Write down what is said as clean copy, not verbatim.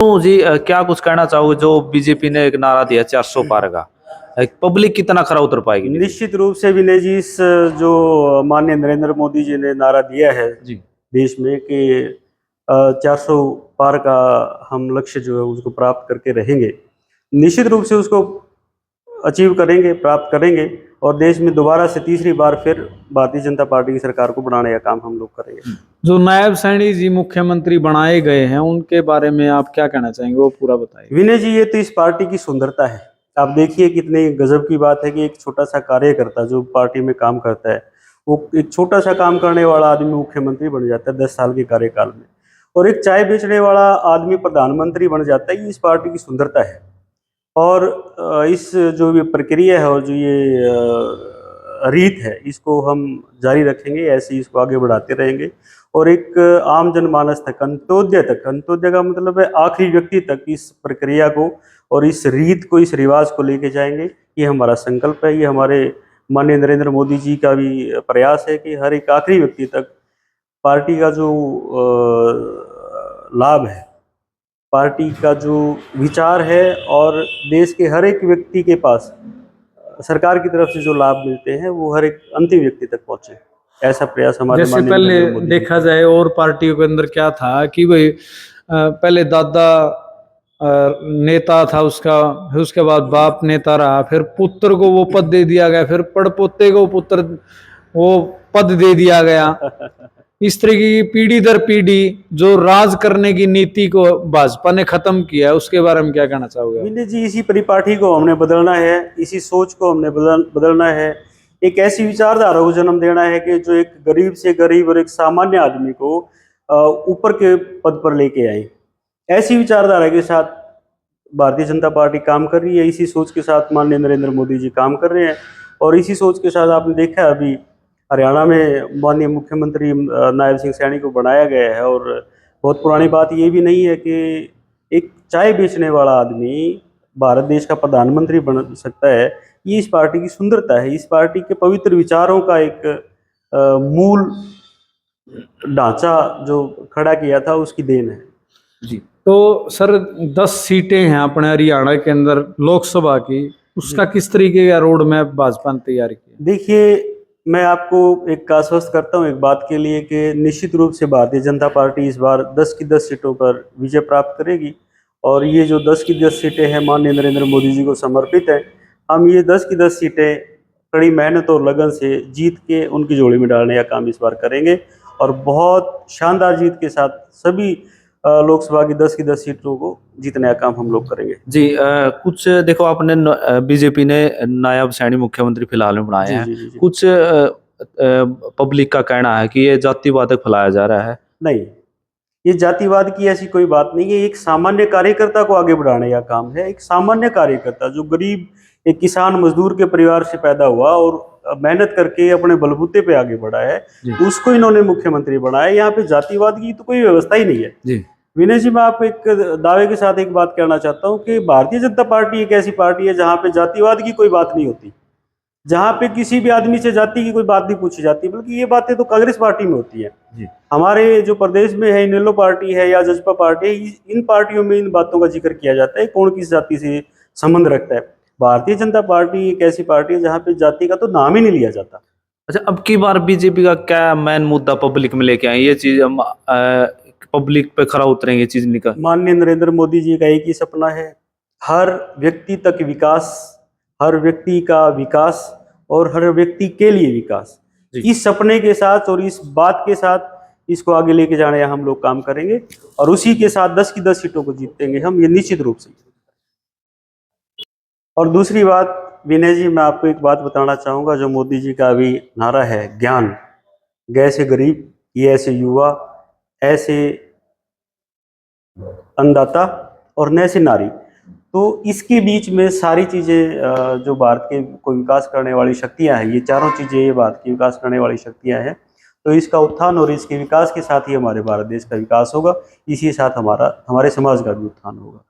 तो जी क्या कुछ कहना चाहोगे जो बीजेपी ने एक नारा दिया 400 पार का, पब्लिक कितना खरा उतर पाएगी बीजेपी? निश्चित रूप से विनय जी, इस जो माननीय नरेंद्र मोदी जी ने नारा दिया है जी देश में कि 400 पार का हम लक्ष्य जो है उसको प्राप्त करके रहेंगे, निश्चित रूप से उसको अचीव करेंगे, प्राप्त करेंगे और देश में दोबारा से तीसरी बार फिर भारतीय जनता पार्टी की सरकार को बनाने का काम हम लोग करेंगे। जो नायब सैनी जी मुख्यमंत्री बनाए गए हैं उनके बारे में आप क्या कहना चाहेंगे, वो पूरा बताइए। विनय जी, ये तो इस पार्टी की सुंदरता है। आप देखिए कितनी गजब की बात है कि एक छोटा सा कार्यकर्ता जो पार्टी में काम करता है, वो एक छोटा सा काम करने वाला आदमी मुख्यमंत्री बन जाता है 10 साल के कार्यकाल में, और एक चाय बेचने वाला आदमी प्रधानमंत्री बन जाता है। ये इस पार्टी की सुंदरता है। और इस जो ये प्रक्रिया है और जो ये रीत है, इसको हम जारी रखेंगे, ऐसे ही इसको आगे बढ़ाते रहेंगे और एक आम जनमानस तक, अंत्योदय तक, अंत्योदय का मतलब है आखिरी व्यक्ति तक इस प्रक्रिया को और इस रीत को, इस रिवाज को लेके जाएंगे। ये हमारा संकल्प है, ये हमारे माननीय नरेंद्र मोदी जी का भी प्रयास है कि हर एक आखिरी व्यक्ति तक पार्टी का जो लाभ है, पार्टी का जो विचार है और देश के हर एक व्यक्ति के पास सरकार की तरफ से जो लाभ मिलते हैं वो हर एक अंतिम व्यक्ति तक पहुंचे। ऐसा प्रयास हमारे जैसे माननीय पहले नरेंद्र मोदी जी देखा जाए और पार्टियों के अंदर क्या था कि भाई पहले दादा नेता था उसका, फिर उसके बाद बाप नेता रहा, फिर पुत्र को वो पद दे दिया गया, फिर पड़पोते को पुत्र वो पद दे दिया गया। इस तरीके की पीढ़ी दर पीढ़ी जो राज करने की नीति को भाजपा ने खत्म किया है, उसके बारे में क्या कहना चाहोगे? विनय जी, इसी परिपाठी को हमने बदलना है, इसी सोच को हमने बदलना है। एक ऐसी विचारधारा को जन्म देना है कि जो एक गरीब से गरीब और एक सामान्य आदमी को ऊपर के पद पर लेके आए। ऐसी विचारधारा के साथ भारतीय जनता पार्टी काम कर रही है, इसी सोच के साथ माननीय नरेंद्र मोदी जी काम कर रहे हैं और इसी सोच के साथ आपने देखा है अभी हरियाणा में माननीय मुख्यमंत्री नायब सिंह सैनी को बनाया गया है। और बहुत पुरानी बात ये भी नहीं है कि एक चाय बेचने वाला आदमी भारत देश का प्रधानमंत्री बन सकता है। ये इस पार्टी की सुंदरता है, इस पार्टी के पवित्र विचारों का एक मूल ढांचा जो खड़ा किया था उसकी देन है जी। तो सर 10 सीटें हैं अपने हरियाणा के अंदर लोकसभा की, उसका किस तरीके का रोड मैप भाजपा ने तैयार किया? देखिए, मैं आपको एक आश्वस्त करता हूँ एक बात के लिए कि निश्चित रूप से भारतीय जनता पार्टी इस बार 10 की 10 सीटों पर विजय प्राप्त करेगी और ये जो 10 की 10 सीटें हैं माननीय नरेंद्र मोदी जी को समर्पित है। हम ये 10 की 10 सीटें कड़ी मेहनत और लगन से जीत के उनकी झोली में डालने का काम इस बार करेंगे और बहुत शानदार जीत के साथ सभी लोकसभा की 10 की 10 सीटों को जीतने का काम हम लोग करेंगे। जी कुछ देखो आपने बीजेपी ने नायब सैनी मुख्यमंत्री फिलहाल में बनाए जी हैं। जी जी जी। कुछ पब्लिक का कहना है कि ये जातिवाद फैलाया जा रहा है। नहीं, ये जातिवाद की ऐसी कोई बात नहीं है। एक सामान्य कार्यकर्ता को आगे बढ़ाने का काम है। एक सामान्य कार्यकर्ता जो गरीब एक किसान मजदूर के परिवार से पैदा हुआ और मेहनत करके अपने बलबूते पे आगे बढ़ा है, उसको इन्होंने मुख्यमंत्री बनाया। यहाँ पे जातिवाद की तो कोई व्यवस्था ही नहीं है। जी विनय जी, मैं आपको एक दावे के साथ एक बात कहना चाहता हूँ कि भारतीय जनता पार्टी एक ऐसी पार्टी है जहाँ पे जातिवाद की कोई बात नहीं होती, जहाँ पे किसी भी आदमी से जाति की कोई बात नहीं पूछी जाती, बल्कि ये बातें तो कांग्रेस पार्टी में होती है। जी हमारे जो प्रदेश में है, इनेलो पार्टी है या जसपा पार्टी है, इन पार्टियों में इन बातों का जिक्र किया जाता है कौन किस जाति से संबंध रखता है। भारतीय जनता पार्टी एक ऐसी पार्टी है जहाँ पे जाति का तो नाम ही नहीं लिया जाता। अच्छा, अब की बार बीजेपी का क्या मेन मुद्दा पब्लिक में लेके आए, ये चीज हम पब्लिक पे खरा उतरेंगे, चीज निकल। माननीय नरेंद्र मोदी जी का एक ही सपना है, हर व्यक्ति तक विकास, हर व्यक्ति का विकास और हर व्यक्ति के लिए विकास। इस सपने के साथ और इस बात के साथ इसको आगे लेके जाने का हम लोग काम करेंगे और उसी के साथ 10 की 10 सीटों को जीतेंगे हम, ये निश्चित रूप से। और दूसरी बात विनय जी, मैं आपको एक बात बताना चाहूँगा, जो मोदी जी का अभी नारा है ज्ञान, गै से गरीब, ये ऐसे युवा, ऐसे अन्नदाता और न से नारी, तो इसके बीच में सारी चीज़ें जो भारत के को विकास करने वाली शक्तियाँ हैं, ये चारों चीज़ें ये भारत की विकास करने वाली शक्तियाँ हैं। तो इसका उत्थान और इसके विकास के साथ ही हमारे भारत देश का विकास होगा, इसी साथ हमारे समाज का भी उत्थान होगा।